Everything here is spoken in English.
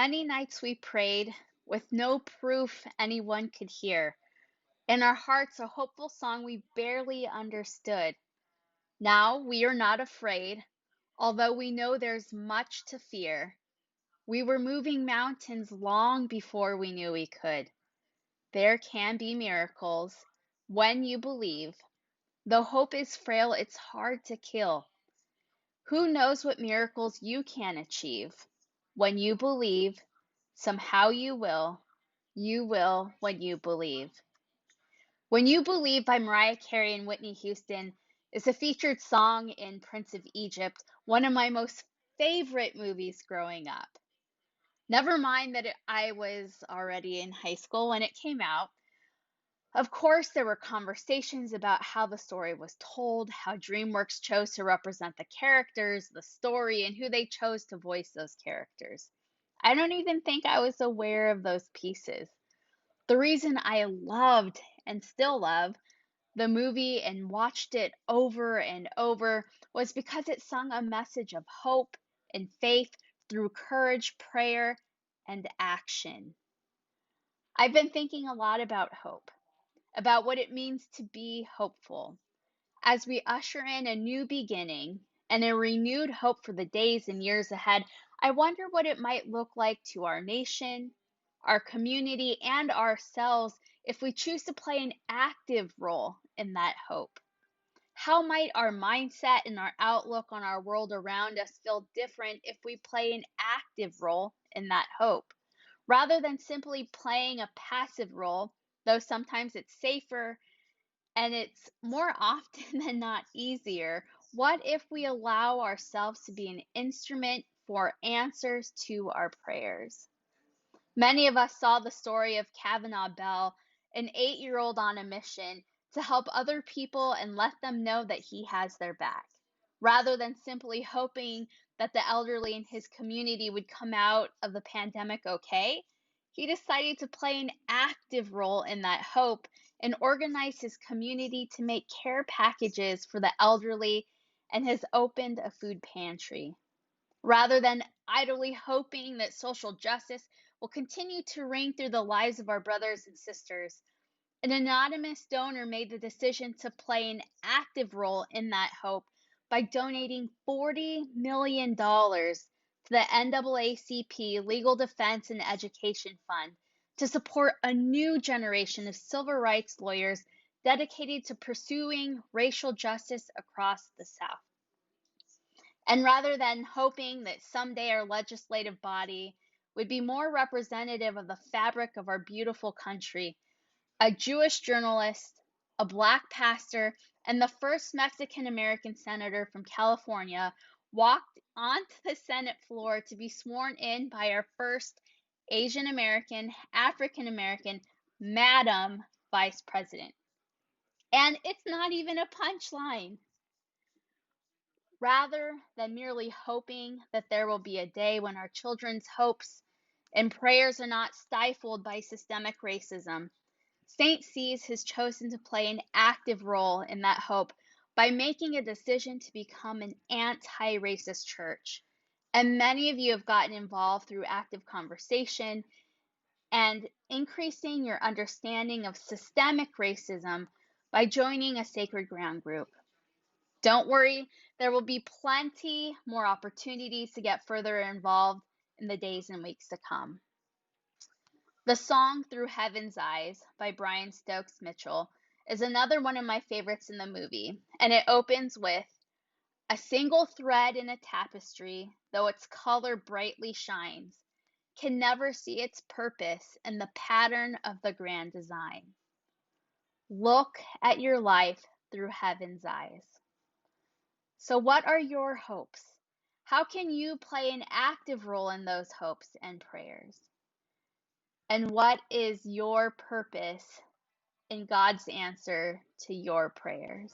Many nights we prayed with no proof anyone could hear. In our hearts, a hopeful song we barely understood. Now we are not afraid, although we know there's much to fear. We were moving mountains long before we knew we could. There can be miracles when you believe. Though hope is frail, it's hard to kill. Who knows what miracles you can achieve? When you believe, somehow you will. You will when you believe. When You Believe by Mariah Carey and Whitney Houston is a featured song in Prince of Egypt, one of my most favorite movies growing up. Never mind that I was already in high school when it came out. Of course, there were conversations about how the story was told, how DreamWorks chose to represent the characters, the story, and who they chose to voice those characters. I don't even think I was aware of those pieces. The reason I loved and still love the movie and watched it over and over was because it sung a message of hope and faith through courage, prayer, and action. I've been thinking a lot about hope, about what it means to be hopeful. As we usher in a new beginning and a renewed hope for the days and years ahead, I wonder what it might look like to our nation, our community, and ourselves if we choose to play an active role in that hope. How might our mindset and our outlook on our world around us feel different if we play an active role in that hope? Rather than simply playing a passive role, though sometimes it's safer and it's more often than not easier, what if we allow ourselves to be an instrument for answers to our prayers? Many of us saw the story of Kavanaugh Bell, an 8-year-old on a mission to help other people and let them know that he has their back. Rather than simply hoping that the elderly in his community would come out of the pandemic okay, he decided to play an active role in that hope and organize his community to make care packages for the elderly and has opened a food pantry. Rather than idly hoping that social justice will continue to ring through the lives of our brothers and sisters, an anonymous donor made the decision to play an active role in that hope by donating $40 million to the NAACP Legal Defense and Education Fund to support a new generation of civil rights lawyers dedicated to pursuing racial justice across the South. And rather than hoping that someday our legislative body would be more representative of the fabric of our beautiful country, a Jewish journalist, a Black pastor, and the first Mexican American senator from California walked onto the Senate floor to be sworn in by our first Asian American, African American, Madam Vice President. And it's not even a punchline. Rather than merely hoping that there will be a day when our children's hopes and prayers are not stifled by systemic racism, St. C's has chosen to play an active role in that hope by making a decision to become an anti-racist church. And many of you have gotten involved through active conversation and increasing your understanding of systemic racism by joining a sacred ground group. Don't worry, there will be plenty more opportunities to get further involved in the days and weeks to come. The song Through Heaven's Eyes by Brian Stokes Mitchell is another one of my favorites in the movie, and it opens with a single thread in a tapestry, though its color brightly shines, can never see its purpose in the pattern of the grand design. Look at your life through heaven's eyes. So, what are your hopes? How can you play an active role in those hopes and prayers? And what is your purpose in God's answer to your prayers?